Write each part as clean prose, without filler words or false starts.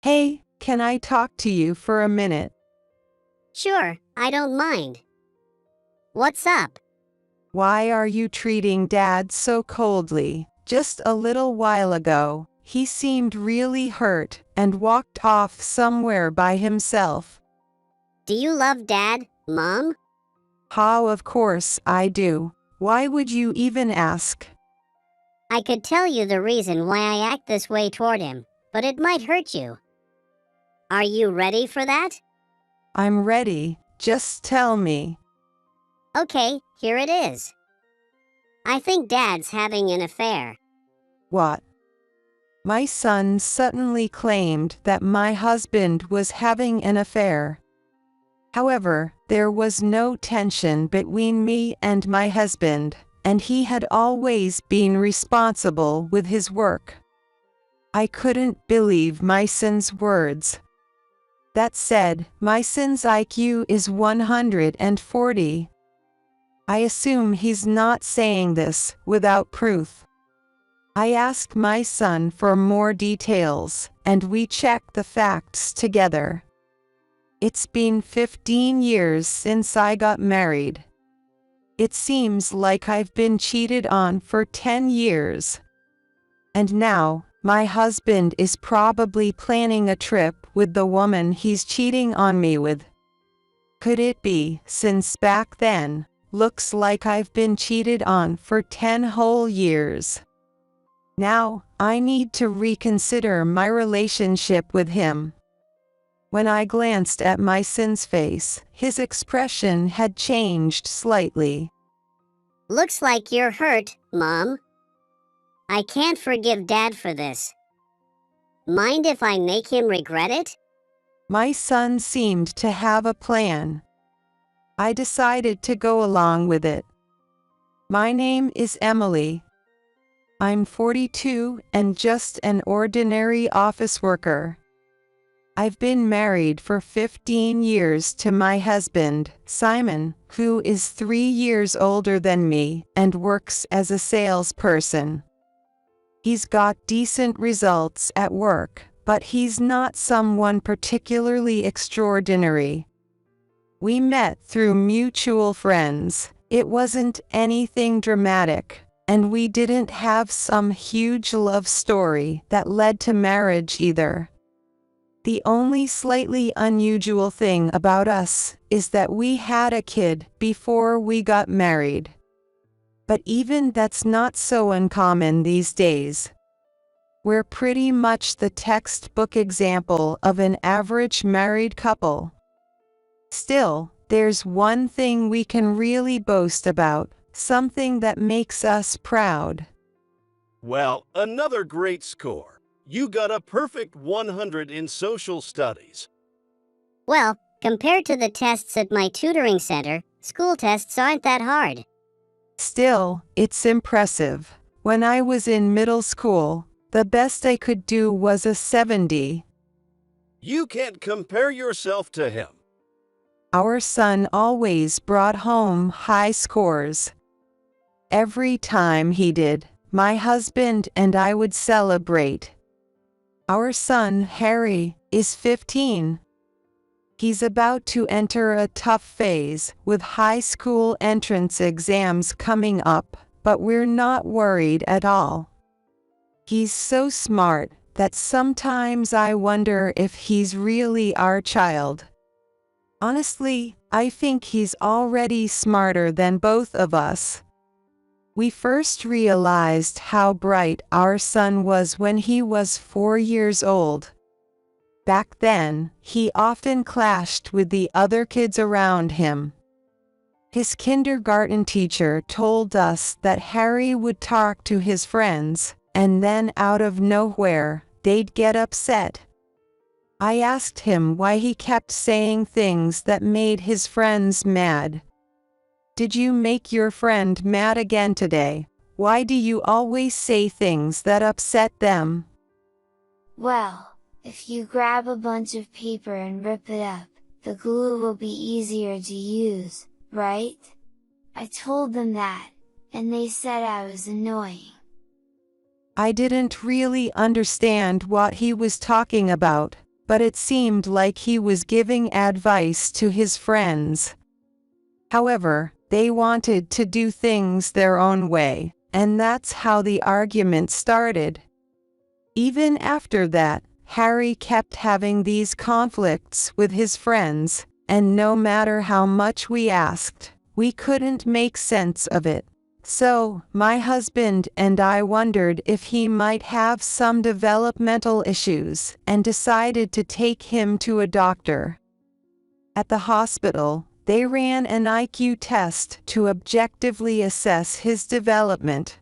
Hey, can I talk to you for a minute? Sure, I don't mind. What's up? Why are you treating Dad so coldly? Just a little while ago, he seemed really hurt and walked off somewhere by himself. Do you love Dad, Mom? How, of course I do. Why would you even ask? I could tell you the reason why I act this way toward him, but it might hurt you. Are you ready for that? I'm ready, just tell me. Okay, here it is. I think Dad's having an affair. What? My son suddenly claimed that my husband was having an affair. However, there was no tension between me and my husband, and he had always been responsible with his work. I couldn't believe my son's words. That said, my son's IQ is 140. I assume he's not saying this without proof. I asked my son for more details, and we checked the facts together. It's been 15 years since I got married. It seems like I've been cheated on for 10 years. And now, my husband is probably planning a trip with the woman he's cheating on me with. Could it be, since back then, looks like I've been cheated on for 10 whole years? Now, I need to reconsider my relationship with him. When I glanced at my son's face, his expression had changed slightly. Looks like you're hurt, Mom. I can't forgive Dad for this. Mind if I make him regret it? My son seemed to have a plan. I decided to go along with it. My name is Emily. I'm 42 and just an ordinary office worker. I've been married for 15 years to my husband, Simon, who is 3 years older than me and works as a salesperson. He's got decent results at work, but he's not someone particularly extraordinary. We met through mutual friends. It wasn't anything dramatic, and we didn't have some huge love story that led to marriage either. The only slightly unusual thing about us is that we had a kid before we got married. But even that's not so uncommon these days. We're pretty much the textbook example of an average married couple. Still, there's one thing we can really boast about, something that makes us proud. Well, another great score. You got a perfect 100 in social studies. Well, compared to the tests at my tutoring center, school tests aren't that hard. Still, it's impressive. When I was in middle school, the best I could do was a 70. You can't compare yourself to him. Our son always brought home high scores. Every time he did, my husband and I would celebrate. Our son, Harry, is 15. He's about to enter a tough phase with high school entrance exams coming up, but we're not worried at all. He's so smart that sometimes I wonder if he's really our child. Honestly, I think he's already smarter than both of us. We first realized how bright our son was when he was 4 years old. Back then, he often clashed with the other kids around him. His kindergarten teacher told us that Harry would talk to his friends, and then out of nowhere, they'd get upset. I asked him why he kept saying things that made his friends mad. Did you make your friend mad again today? Why do you always say things that upset them? Well, if you grab a bunch of paper and rip it up, the glue will be easier to use, right? I told them that, and they said I was annoying. I didn't really understand what he was talking about, but it seemed like he was giving advice to his friends. However, they wanted to do things their own way, and that's how the argument started. Even after that, Harry kept having these conflicts with his friends, and no matter how much we asked, we couldn't make sense of it. So, my husband and I wondered if he might have some developmental issues and decided to take him to a doctor. At the hospital, they ran an IQ test to objectively assess his development.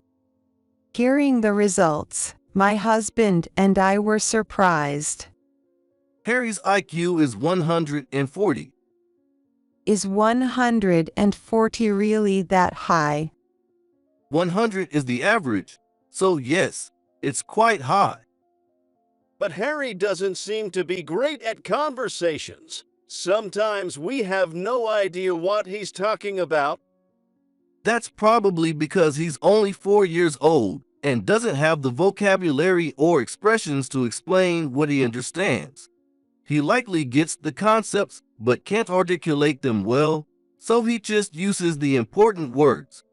Hearing the results, my husband and I were surprised. Harry's IQ is 140. Is 140 really that high? 100 is the average, so yes, it's quite high. But Harry doesn't seem to be great at conversations. Sometimes we have no idea what he's talking about. That's probably because he's only 4 years old and doesn't have the vocabulary or expressions to explain what he understands. He likely gets the concepts but can't articulate them well, so he just uses the important words.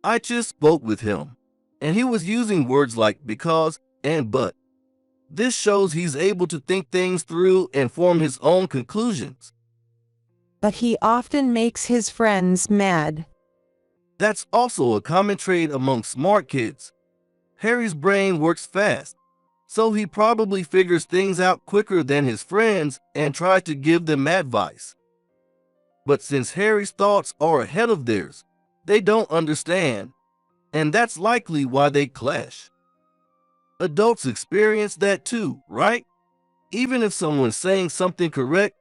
I just spoke with him, and he was using words like because and but. This shows he's able to think things through and form his own conclusions. But he often makes his friends mad. That's also a common trait among smart kids. Harry's brain works fast, so he probably figures things out quicker than his friends and tries to give them advice. But since Harry's thoughts are ahead of theirs, they don't understand, and that's likely why they clash. Adults experience that too, right? Even if someone's saying something correct,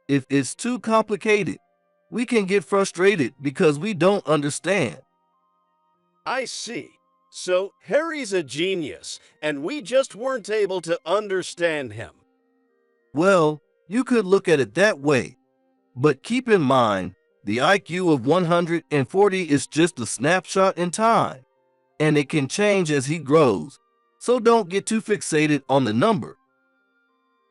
if it's too complicated, we can get frustrated because we don't understand. I see. So Harry's a genius, and we just weren't able to understand him. Well, you could look at it that way, but keep in mind, the IQ of 140 is just a snapshot in time, and it can change as he grows, so don't get too fixated on the number.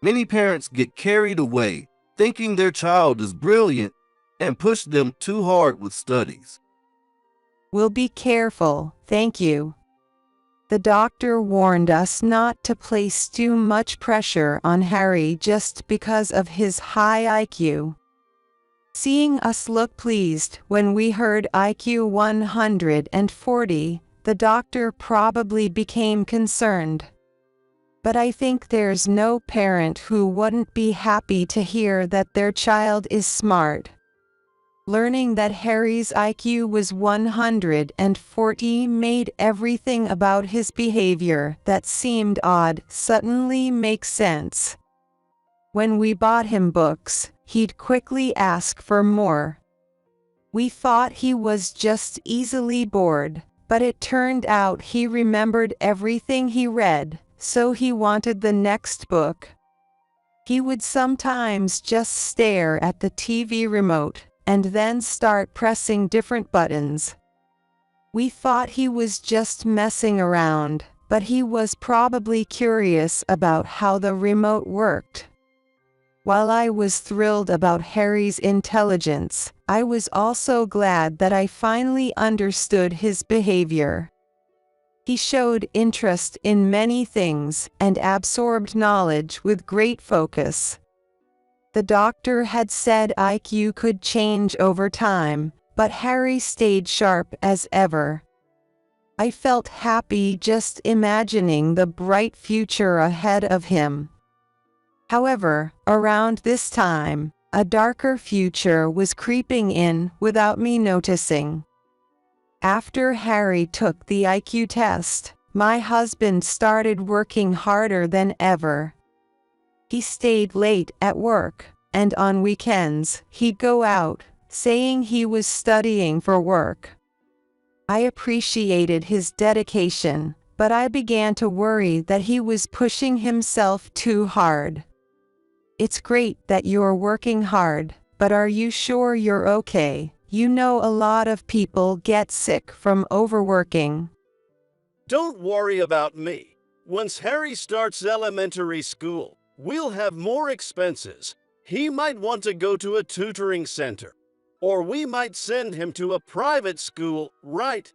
Many parents get carried away thinking their child is brilliant and push them too hard with studies. We'll be careful, thank you. The doctor warned us not to place too much pressure on Harry just because of his high IQ. Seeing us look pleased when we heard IQ 140, the doctor probably became concerned. But I think there's no parent who wouldn't be happy to hear that their child is smart. Learning that Harry's IQ was 140 made everything about his behavior that seemed odd suddenly make sense. When we bought him books, he'd quickly ask for more. We thought he was just easily bored, but it turned out he remembered everything he read, so he wanted the next book. He would sometimes just stare at the TV remote and then start pressing different buttons. We thought he was just messing around, but he was probably curious about how the remote worked. While I was thrilled about Harry's intelligence, I was also glad that I finally understood his behavior. He showed interest in many things and absorbed knowledge with great focus. The doctor had said IQ could change over time, but Harry stayed sharp as ever. I felt happy just imagining the bright future ahead of him. However, around this time, a darker future was creeping in without me noticing. After Harry took the IQ test, my husband started working harder than ever. He stayed late at work, and on weekends, he'd go out, saying he was studying for work. I appreciated his dedication, but I began to worry that he was pushing himself too hard. It's great that you're working hard, but are you sure you're okay? You know a lot of people get sick from overworking. Don't worry about me. Once Harry starts elementary school, we'll have more expenses. He might want to go to a tutoring center. Or we might send him to a private school, right?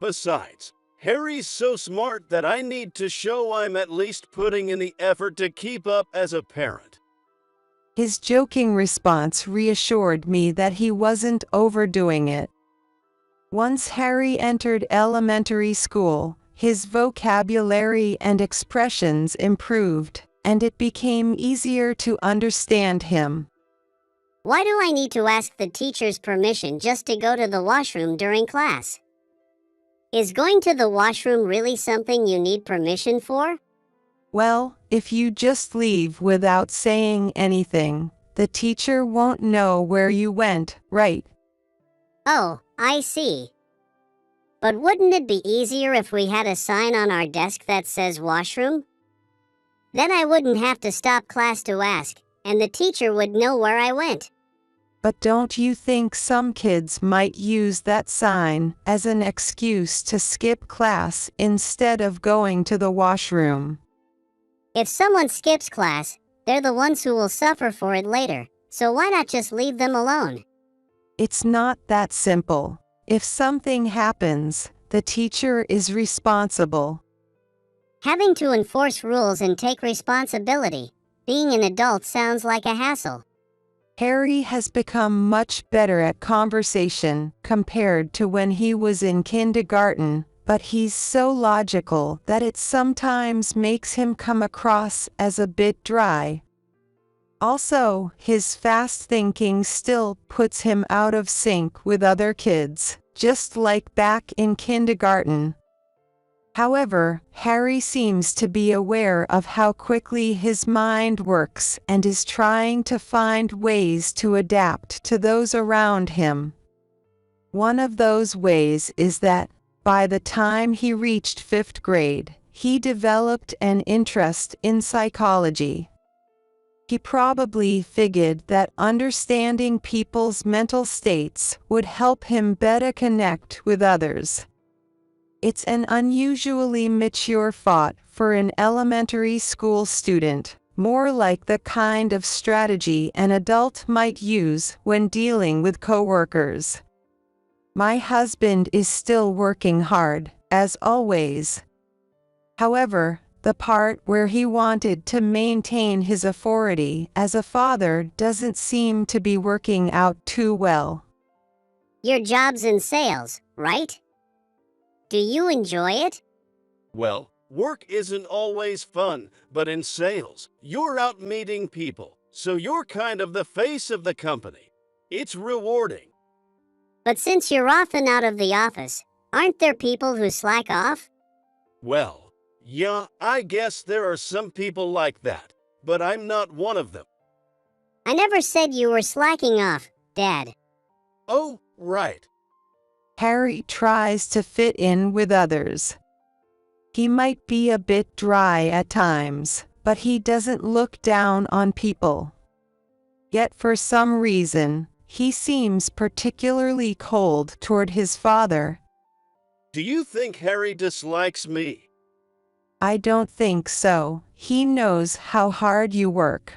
Besides, Harry's so smart that I need to show I'm at least putting in the effort to keep up as a parent. His joking response reassured me that he wasn't overdoing it. Once Harry entered elementary school, his vocabulary and expressions improved, and it became easier to understand him. Why do I need to ask the teacher's permission just to go to the washroom during class? Is going to the washroom really something you need permission for? Well, if you just leave without saying anything, the teacher won't know where you went, right? Oh, I see. But wouldn't it be easier if we had a sign on our desk that says washroom? Then I wouldn't have to stop class to ask, and the teacher would know where I went. But don't you think some kids might use that sign as an excuse to skip class instead of going to the washroom? If someone skips class, they're the ones who will suffer for it later, so why not just leave them alone? It's not that simple. If something happens, the teacher is responsible. Having to enforce rules and take responsibility, being an adult sounds like a hassle. Harry has become much better at conversation compared to when he was in kindergarten, but he's so logical that it sometimes makes him come across as a bit dry. Also, his fast thinking still puts him out of sync with other kids, just like back in kindergarten. However, Harry seems to be aware of how quickly his mind works and is trying to find ways to adapt to those around him. One of those ways is that, by the time he reached 5th grade, he developed an interest in psychology. He probably figured that understanding people's mental states would help him better connect with others. It's an unusually mature thought for an elementary school student, more like the kind of strategy an adult might use when dealing with coworkers. My husband is still working hard, as always. However, the part where he wanted to maintain his authority as a father doesn't seem to be working out too well. Your job's in sales, right? Do you enjoy it? Well, work isn't always fun, but in sales, you're out meeting people, so you're kind of the face of the company. It's rewarding. But since you're often out of the office, aren't there people who slack off? Well, yeah, I guess there are some people like that, but I'm not one of them. I never said you were slacking off, Dad. Oh, right. Harry tries to fit in with others. He might be a bit dry at times, but he doesn't look down on people. Yet for some reason, he seems particularly cold toward his father. Do you think Harry dislikes me? I don't think so. He knows how hard you work.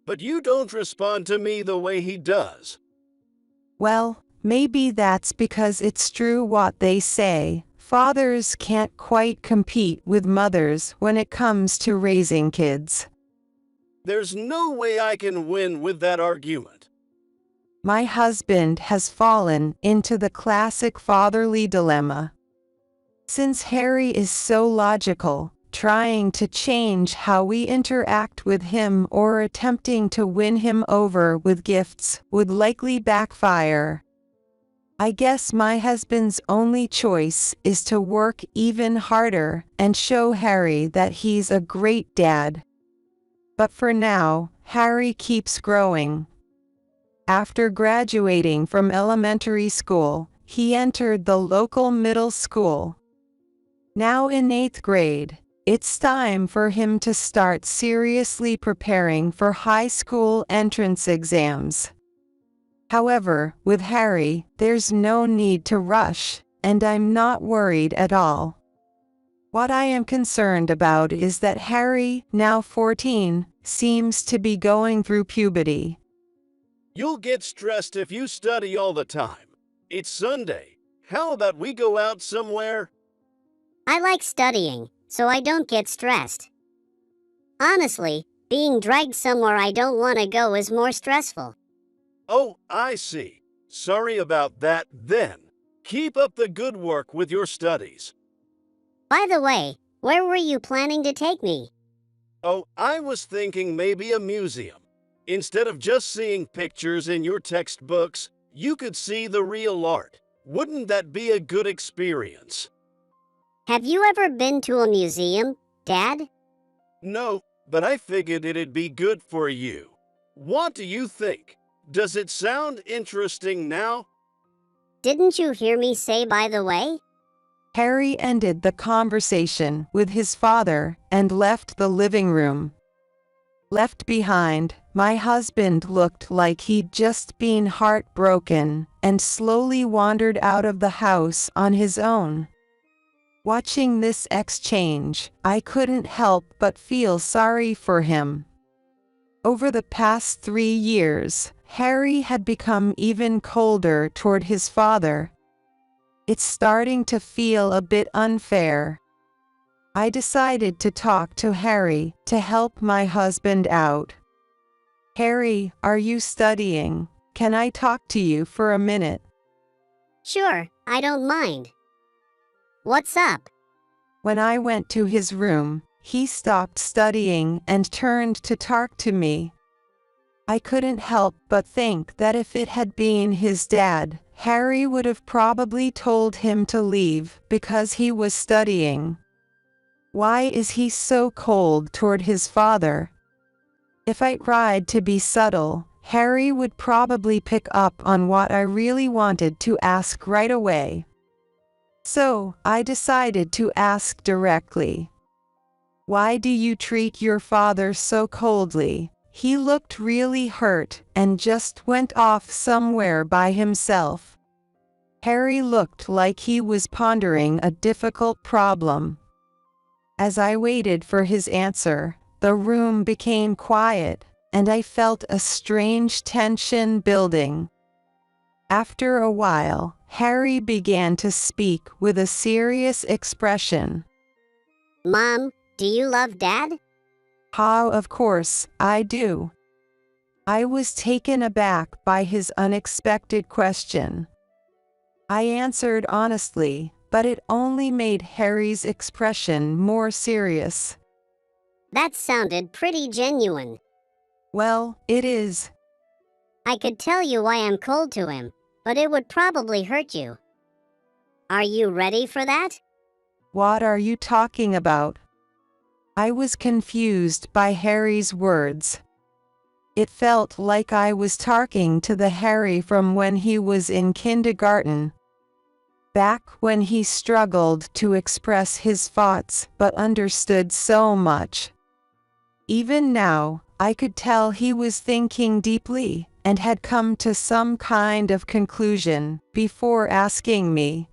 But you don't respond to me the way he does. Well, maybe that's because it's true what they say. Fathers can't quite compete with mothers when it comes to raising kids. There's no way I can win with that argument. My husband has fallen into the classic fatherly dilemma. Since Harry is so logical, trying to change how we interact with him or attempting to win him over with gifts would likely backfire. I guess my husband's only choice is to work even harder and show Harry that he's a great dad. But for now, Harry keeps growing. After graduating from elementary school, he entered the local middle school. Now in 8th grade, it's time for him to start seriously preparing for high school entrance exams. However, with Harry, there's no need to rush, and I'm not worried at all. What I am concerned about is that Harry, now 14, seems to be going through puberty. You'll get stressed if you study all the time. It's Sunday. How about we go out somewhere? I like studying, so I don't get stressed. Honestly, being dragged somewhere I don't want to go is more stressful. Oh, I see. Sorry about that then. Keep up the good work with your studies. By the way, where were you planning to take me? Oh, I was thinking maybe a museum. Instead of just seeing pictures in your textbooks, you could see the real art. Wouldn't that be a good experience? Have you ever been to a museum, Dad? No, but I figured it'd be good for you. What do you think? Does it sound interesting now? Didn't you hear me say by the way? Harry ended the conversation with his father and left the living room. Left behind, my husband looked like he'd just been heartbroken and slowly wandered out of the house on his own. Watching this exchange, I couldn't help but feel sorry for him. Over the past 3 years, Harry had become even colder toward his father. It's starting to feel a bit unfair. I decided to talk to Harry to help my husband out. Harry, are you studying? Can I talk to you for a minute? Sure, I don't mind. What's up? When I went to his room, he stopped studying and turned to talk to me. I couldn't help but think that if it had been his dad, Harry would have probably told him to leave because he was studying. Why is he so cold toward his father? If I tried to be subtle, Harry would probably pick up on what I really wanted to ask right away. So, I decided to ask directly. Why do you treat your father so coldly? He looked really hurt and just went off somewhere by himself. Harry looked like he was pondering a difficult problem. As I waited for his answer, the room became quiet, and I felt a strange tension building. After a while, Harry began to speak with a serious expression. Mom, do you love Dad? How, of course, I do. I was taken aback by his unexpected question. I answered honestly, but it only made Harry's expression more serious. That sounded pretty genuine. Well, it is. I could tell you why I'm cold to him, but it would probably hurt you. Are you ready for that? What are you talking about? I was confused by Harry's words. It felt like I was talking to the Harry from when he was in kindergarten. Back when he struggled to express his thoughts but understood so much. Even now, I could tell he was thinking deeply and had come to some kind of conclusion before asking me.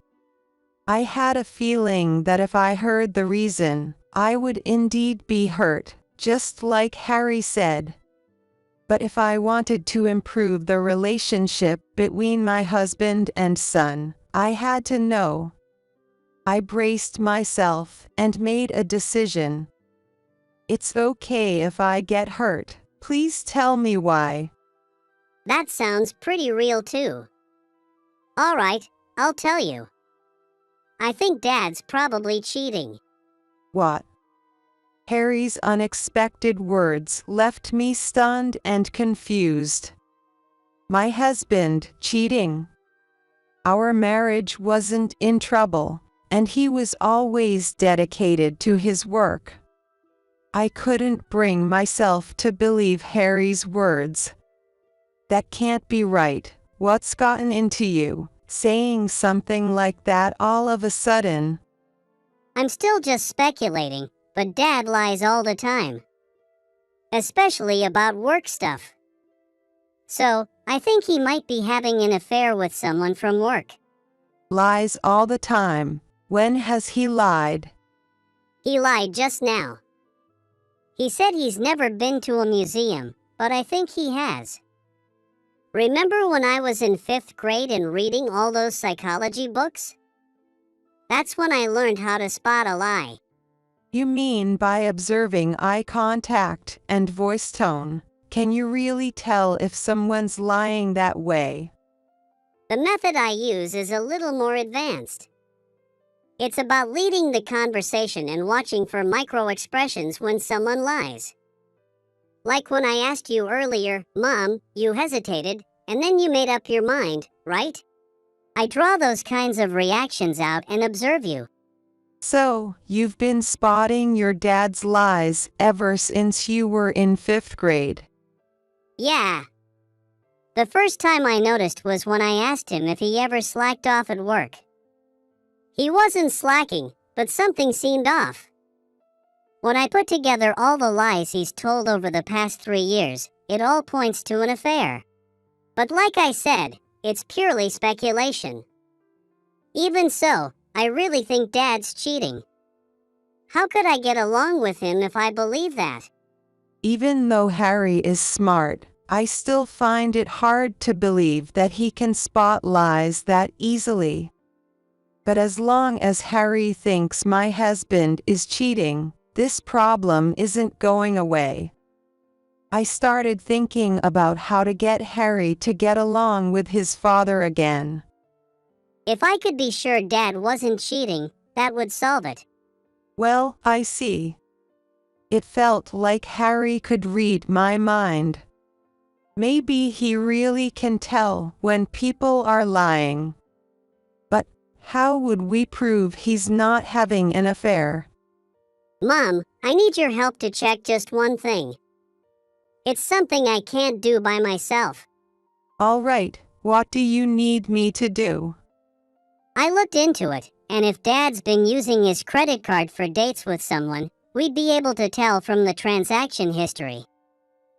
I had a feeling that if I heard the reason, I would indeed be hurt, just like Harry said. But if I wanted to improve the relationship between my husband and son, I had to know. I braced myself and made a decision. It's okay if I get hurt. Please tell me why. That sounds pretty real too. All right, I'll tell you. I think Dad's probably cheating. What? Harry's unexpected words left me stunned and confused. My husband cheating? Our marriage wasn't in trouble, and he was always dedicated to his work. I couldn't bring myself to believe Harry's words. That can't be right. What's gotten into you, saying something like that all of a sudden? I'm still just speculating, but Dad lies all the time. Especially about work stuff. So, I think he might be having an affair with someone from work. Lies all the time. When has he lied? He lied just now. He said he's never been to a museum, but I think he has. Remember when I was in 5th grade and reading all those psychology books? That's when I learned how to spot a lie. You mean by observing eye contact and voice tone? Can you really tell if someone's lying that way? The method I use is a little more advanced. It's about leading the conversation and watching for micro-expressions when someone lies. Like when I asked you earlier, Mom, you hesitated, and then you made up your mind, right? I draw those kinds of reactions out and observe you. So, you've been spotting your dad's lies ever since you were in 5th grade. Yeah. The first time I noticed was when I asked him if he ever slacked off at work. He wasn't slacking, but something seemed off. When I put together all the lies he's told over the past 3 years, it all points to an affair. But like I said, it's purely speculation. Even so, I really think Dad's cheating. How could I get along with him if I believe that? Even though Harry is smart, I still find it hard to believe that he can spot lies that easily. But as long as Harry thinks my husband is cheating, this problem isn't going away. I started thinking about how to get Harry to get along with his father again. If I could be sure Dad wasn't cheating, that would solve it. Well, I see. It felt like Harry could read my mind. Maybe he really can tell when people are lying. But how would we prove he's not having an affair? Mom, I need your help to check just one thing. It's something I can't do by myself. All right, what do you need me to do? I looked into it, and if Dad's been using his credit card for dates with someone, we'd be able to tell from the transaction history.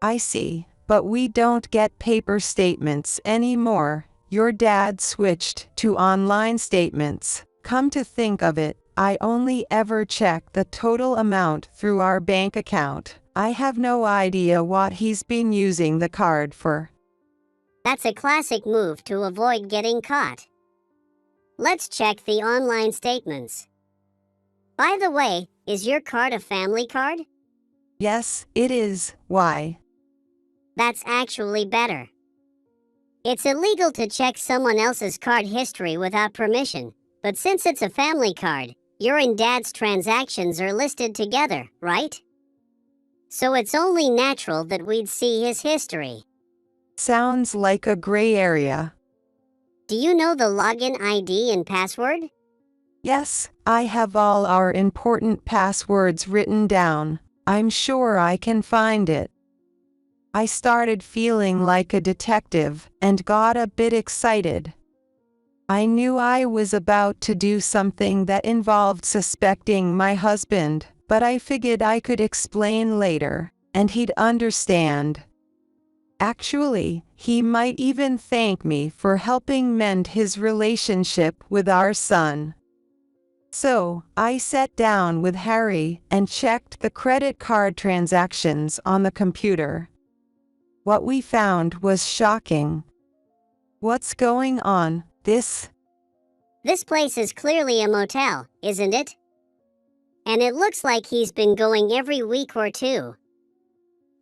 I see, but we don't get paper statements anymore. Your dad switched to online statements. Come to think of it, I only ever check the total amount through our bank account. I have no idea what he's been using the card for. That's a classic move to avoid getting caught. Let's check the online statements. By the way, is your card a family card? Yes, it is. Why? That's actually better. It's illegal to check someone else's card history without permission, but since it's a family card, your and Dad's transactions are listed together, right? So it's only natural that we'd see his history. Sounds like a gray area. Do you know the login ID and password? Yes, I have all our important passwords written down. I'm sure I can find it. I started feeling like a detective and got a bit excited. I knew I was about to do something that involved suspecting my husband, but I figured I could explain later, and he'd understand. Actually, he might even thank me for helping mend his relationship with our son. So, I sat down with Harry and checked the credit card transactions on the computer. What we found was shocking. What's going on? This This place is clearly a motel, isn't it? And it looks like he's been going every week or two.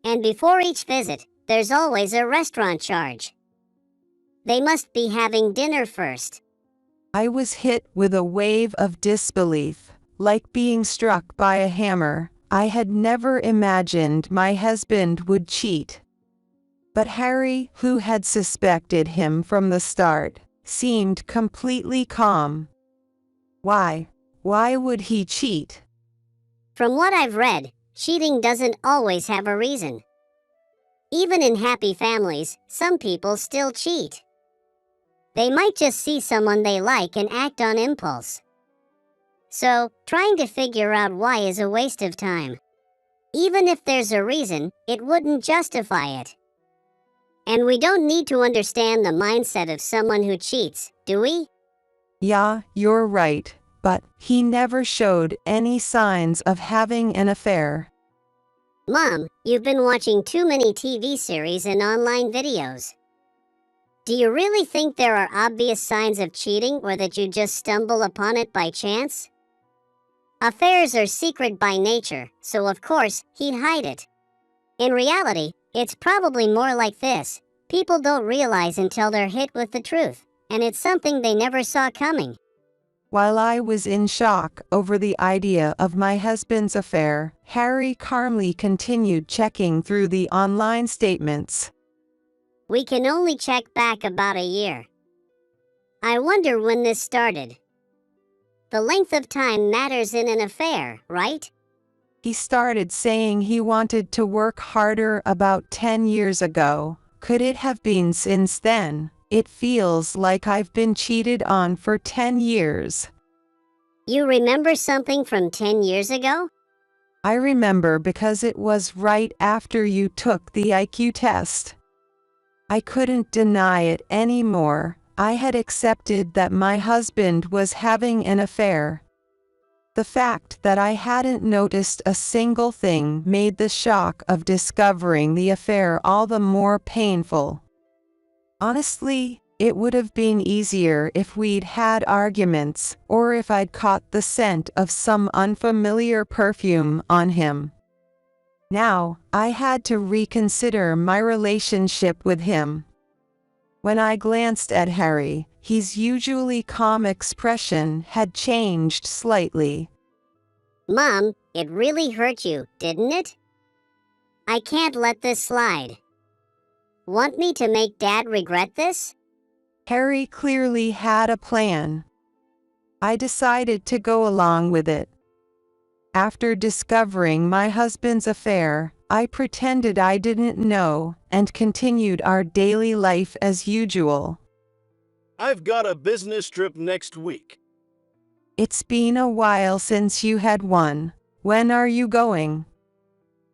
And before each visit, there's always a restaurant charge. They must be having dinner first. I was hit with a wave of disbelief, like being struck by a hammer. I had never imagined my husband would cheat. But Harry, who had suspected him from the start, seemed completely calm. Why? Why would he cheat? From what I've read, cheating doesn't always have a reason. Even in happy families, some people still cheat. They might just see someone they like and act on impulse. So, trying to figure out why is a waste of time. Even if there's a reason, it wouldn't justify it. And we don't need to understand the mindset of someone who cheats, do we? Yeah, you're right. but he never showed any signs of having an affair. Mom, you've been watching too many TV series and online videos. Do you really think there are obvious signs of cheating or that you just stumble upon it by chance? Affairs are secret by nature, so of course he'd hide it. In reality, it's probably more like this. People don't realize until they're hit with the truth, and it's something they never saw coming. While I was in shock over the idea of my husband's affair, Harry calmly continued checking through the online statements. We can only check back about a year. I wonder when this started. The length of time matters in an affair, right? He started saying he wanted to work harder about 10 years ago. Could it have been since then? It feels like I've been cheated on for 10 years. You remember something from 10 years ago? I remember because it was right after you took the IQ test. I couldn't deny it anymore. I had accepted that my husband was having an affair. The fact that I hadn't noticed a single thing made the shock of discovering the affair all the more painful. Honestly, it would have been easier if we'd had arguments, or if I'd caught the scent of some unfamiliar perfume on him. Now, I had to reconsider my relationship with him. When I glanced at Harry, his usually calm expression had changed slightly. Mom, it really hurt you, didn't it? I can't let this slide. Want me to make Dad regret this? Harry clearly had a plan. I decided to go along with it. After discovering my husband's affair, I pretended I didn't know and continued our daily life as usual. I've got a business trip next week. It's been a while since you had one. When are you going?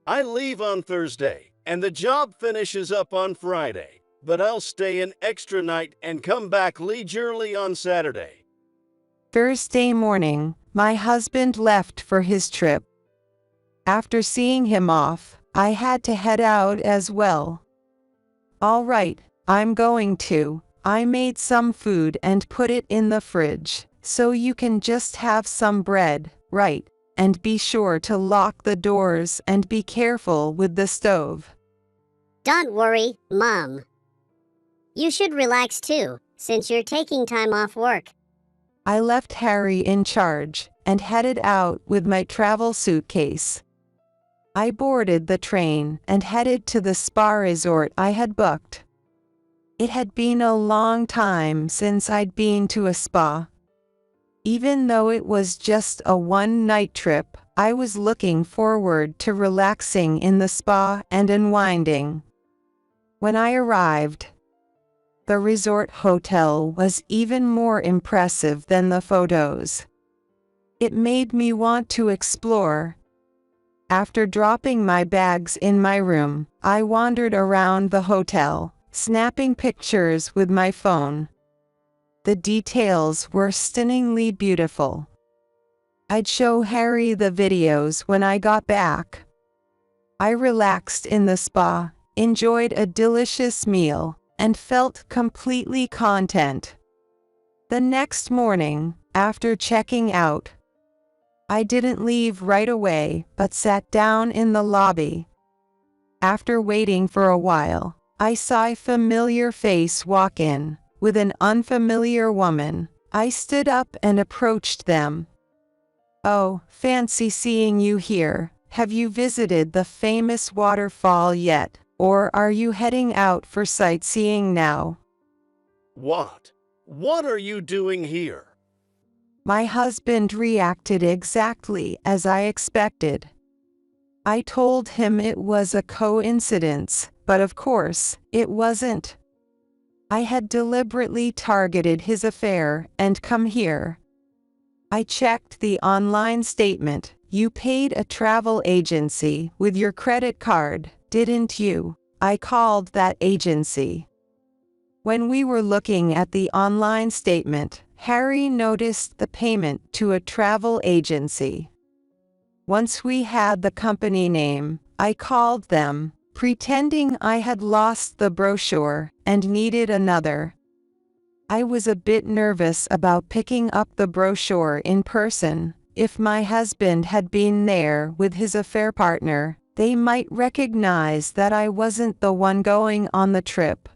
I leave on Thursday, and the job finishes up on Friday, but I'll stay an extra night and come back leisurely on Saturday. Thursday morning, my husband left for his trip. After seeing him off, I had to head out as well. All right, I'm going to. I made some food and put it in the fridge, so you can just have some bread, right? And be sure to lock the doors and be careful with the stove. Don't worry, Mom. You should relax too, since you're taking time off work. I left Harry in charge and headed out with my travel suitcase. I boarded the train and headed to the spa resort I had booked. It had been a long time since I'd been to a spa. Even though it was just a one-night trip, I was looking forward to relaxing in the spa and unwinding. When I arrived, the resort hotel was even more impressive than the photos. It made me want to explore. After dropping my bags in my room, I wandered around the hotel, snapping pictures with my phone. The details were stunningly beautiful. I'd show Harry the videos when I got back. I relaxed in the spa, enjoyed a delicious meal, and felt completely content. The next morning, after checking out, I didn't leave right away but sat down in the lobby. After waiting for a while, I saw a familiar face walk in, with an unfamiliar woman. I stood up and approached them. "Oh, fancy seeing you here. Have you visited the famous waterfall yet, or are you heading out for sightseeing now?" What? What are you doing here? My husband reacted exactly as I expected. I told him it was a coincidence, but of course, it wasn't. I had deliberately targeted his affair and come here. I checked the online statement. You paid a travel agency with your credit card, didn't you? I called that agency. When we were looking at the online statement, Harry noticed the payment to a travel agency. Once we had the company name, I called them, pretending I had lost the brochure and needed another. I was a bit nervous about picking up the brochure in person. If my husband had been there with his affair partner, they might recognize that I wasn't the one going on the trip.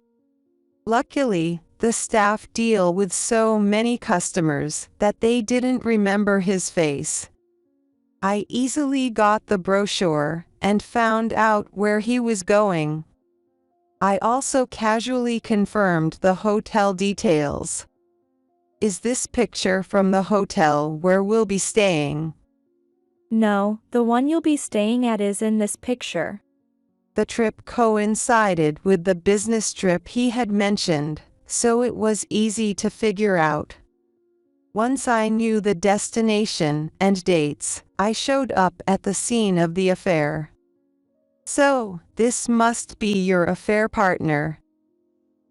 Luckily, the staff deal with so many customers that they didn't remember his face. I easily got the brochure and found out where he was going. I also casually confirmed the hotel details. Is this picture from the hotel where we'll be staying? No, the one you'll be staying at is in this picture. The trip coincided with the business trip he had mentioned, so it was easy to figure out. Once I knew the destination and dates, I showed up at the scene of the affair. So, this must be your affair partner.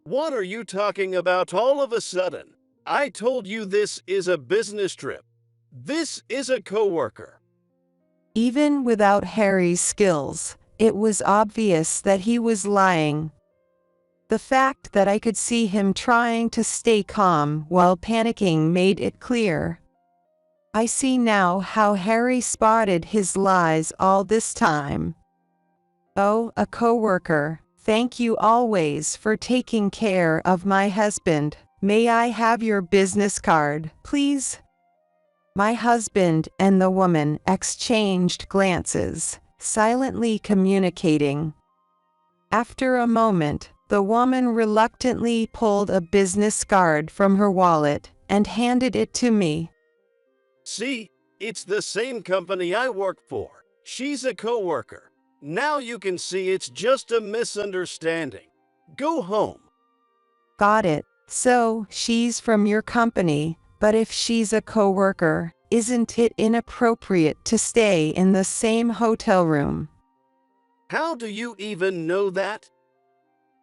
What are you talking about all of a sudden? I told you this is a business trip. This is a coworker. Even without Harry's skills, it was obvious that he was lying. The fact that I could see him trying to stay calm while panicking made it clear. I see now how Harry spotted his lies all this time. Oh, a coworker, thank you always for taking care of my husband. May I have your business card, please? My husband and the woman exchanged glances, silently communicating. After a moment, the woman reluctantly pulled a business card from her wallet and handed it to me. See, it's the same company I work for. She's a coworker. Now you can see it's just a misunderstanding. Go home. Got it. So, she's from your company, but if she's a coworker, isn't it inappropriate to stay in the same hotel room? How do you even know that?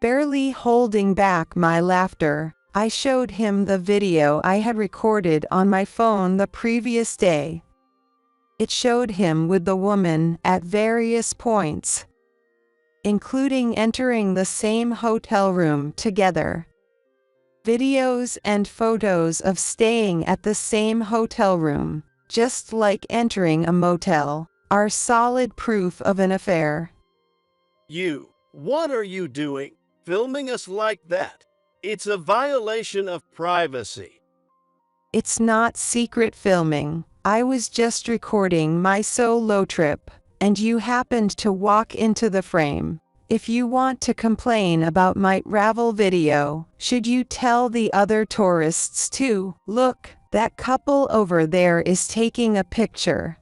Barely holding back my laughter, I showed him the video I had recorded on my phone the previous day. It showed him with the woman at various points, including entering the same hotel room together. Videos and photos of staying at the same hotel room, just like entering a motel, are solid proof of an affair. What are you doing? Filming us like that? It's a violation of privacy. It's not secret filming. I was just recording my solo trip, and you happened to walk into the frame. If you want to complain about my travel video, should you tell the other tourists too? Look, that couple over there is taking a picture.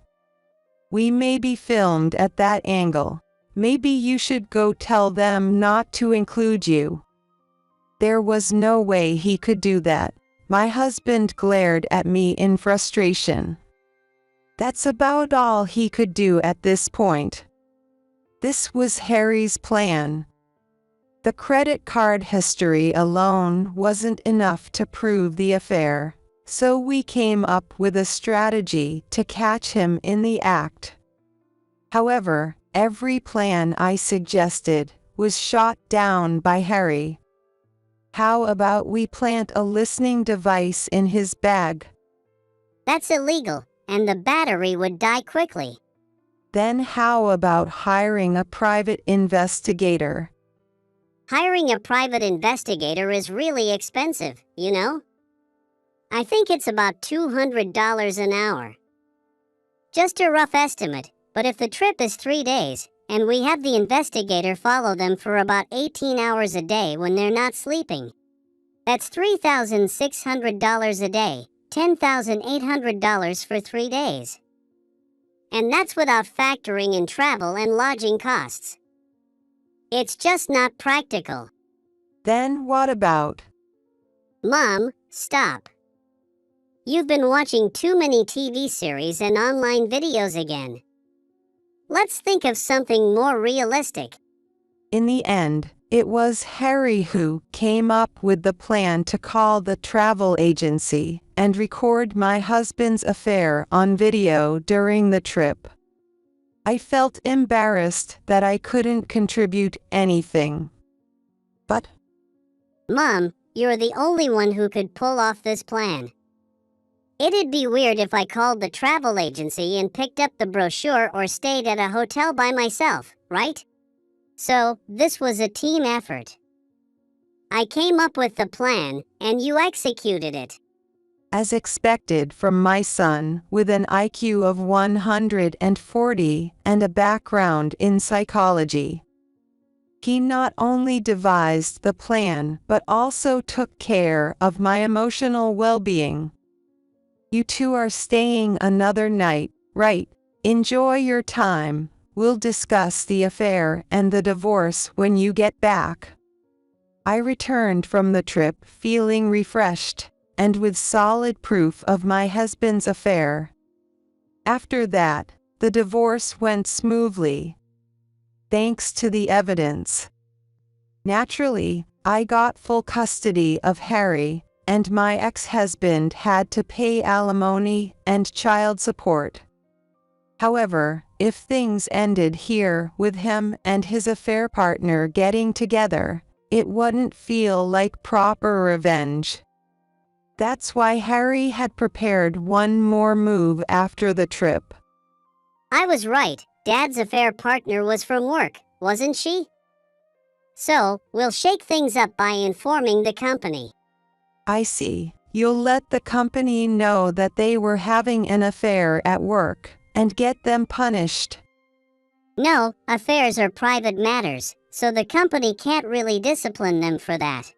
We may be filmed at that angle. Maybe you should go tell them not to include you. There was no way he could do that. My husband glared at me in frustration. That's about all he could do at this point. This was Harry's plan. The credit card history alone wasn't enough to prove the affair, so we came up with a strategy to catch him in the act. However, every plan I suggested was shot down by Harry. How about we plant a listening device in his bag? That's illegal, and the battery would die quickly. Then how about hiring a private investigator? Hiring a private investigator is really expensive, you know? I think it's about $200 an hour. Just a rough estimate, but if the trip is 3 days, and we have the investigator follow them for about 18 hours a day when they're not sleeping, that's $3,600 a day, $10,800 for 3 days. And that's without factoring in travel and lodging costs. It's just not practical. Then what about? Mom, stop. You've been watching too many TV series and online videos again. Let's think of something more realistic. In the end, It was Harry who came up with the plan to call the travel agency and record my husband's affair on video during the trip. I felt embarrassed that I couldn't contribute anything. But, Mom, you're the only one who could pull off this plan. It'd be weird if I called the travel agency and picked up the brochure or stayed at a hotel by myself, right? So, this was a team effort. I came up with the plan, and you executed it. as expected from my son with an IQ of 140 and a background in psychology, he not only devised the plan but also took care of my emotional well-being. You two are staying another night, right? Enjoy your time. We'll discuss the affair and the divorce when you get back. I returned from the trip feeling refreshed and with solid proof of my husband's affair. After that, the divorce went smoothly, thanks to the evidence. Naturally, I got full custody of Harry, and my ex-husband had to pay alimony and child support. However, if things ended here with him and his affair partner getting together, it wouldn't feel like proper revenge. That's why Harry had prepared one more move after the trip. I was right. Dad's affair partner was from work, wasn't she? So, we'll shake things up by informing the company. I see. You'll let the company know that they were having an affair at work and get them punished. No, affairs are private matters, so the company can't really discipline them for that.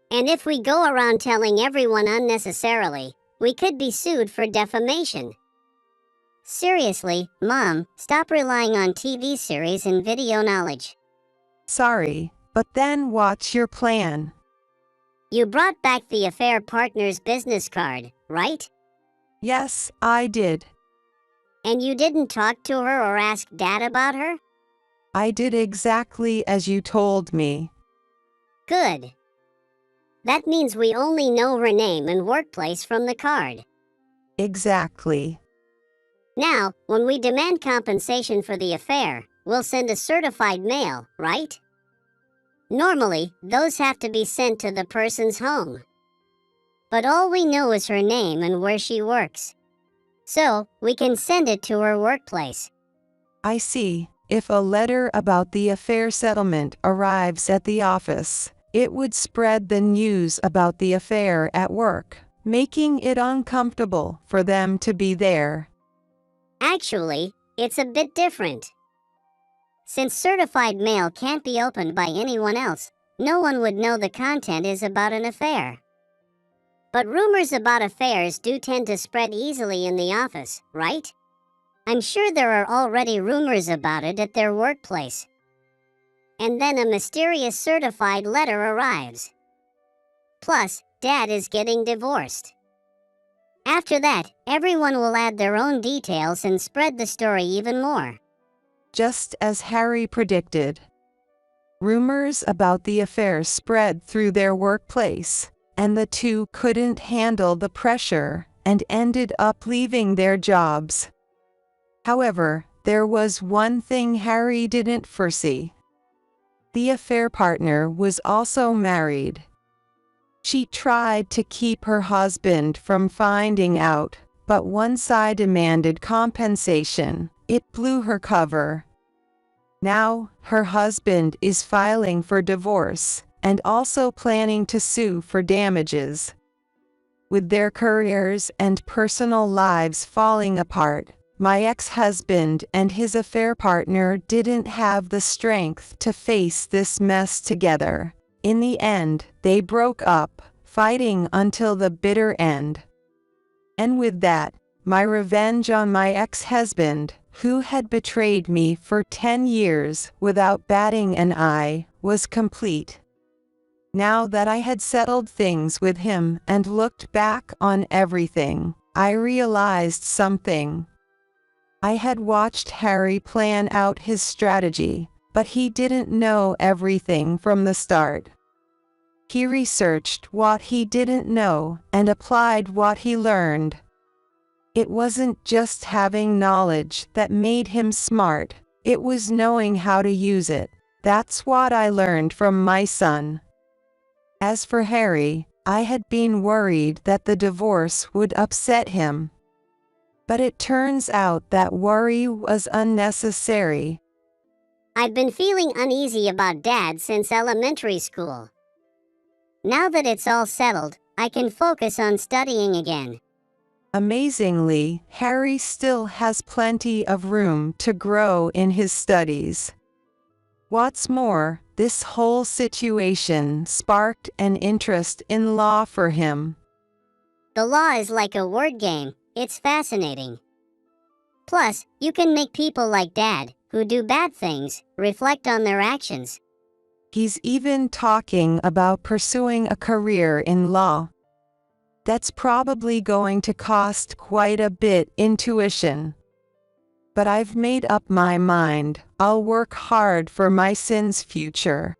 And if we go around telling everyone unnecessarily, we could be sued for defamation. Seriously, Mom, stop relying on TV series and video knowledge. Sorry, but then what's your plan? You brought back the affair partner's business card, right? Yes, I did. And you didn't talk to her or ask Dad about her? I did exactly as you told me. Good. That means we only know her name and workplace from the card. Exactly. Now, when we demand compensation for the affair, we'll send a certified mail, right? Normally, those have to be sent to the person's home. But all we know is her name and where she works. So, we can send it to her workplace. I see. If a letter about the affair settlement arrives at the office, it would spread the news about the affair at work, making it uncomfortable for them to be there. Actually, it's a bit different. Since certified mail can't be opened by anyone else, no one would know the content is about an affair. But rumors about affairs do tend to spread easily in the office, right? I'm sure there are already rumors about it at their workplace. And then a mysterious certified letter arrives. Plus, Dad is getting divorced. After that, everyone will add their own details and spread the story even more. Just as Harry predicted. Rumors about the affair spread through their workplace, and the two couldn't handle the pressure and ended up leaving their jobs. However, there was one thing Harry didn't foresee. The affair partner was also married. She tried to keep her husband from finding out, but once I demanded compensation, it blew her cover. Now, her husband is filing for divorce and also planning to sue for damages. With their careers and personal lives falling apart, my ex-husband and his affair partner didn't have the strength to face this mess together. In the end, they broke up, fighting until the bitter end. And with that, my revenge on my ex-husband, who had betrayed me for 10 years without batting an eye, was complete. Now that I had settled things with him and looked back on everything, I realized something. I had watched Harry plan out his strategy, but he didn't know everything from the start. He researched what he didn't know and applied what he learned. It wasn't just having knowledge that made him smart, it was knowing how to use it. That's what I learned from my son. As for Harry, I had been worried that the divorce would upset him. But it turns out that worry was unnecessary. I've been feeling uneasy about Dad since elementary school. Now that it's all settled, I can focus on studying again. Amazingly, Harry still has plenty of room to grow in his studies. What's more, this whole situation sparked an interest in law for him. The law is like a word game, it's fascinating. Plus, you can make people like Dad, who do bad things, reflect on their actions. He's even talking about pursuing a career in law. That's probably going to cost quite a bit in tuition. But I've made up my mind, I'll work hard for my son's future.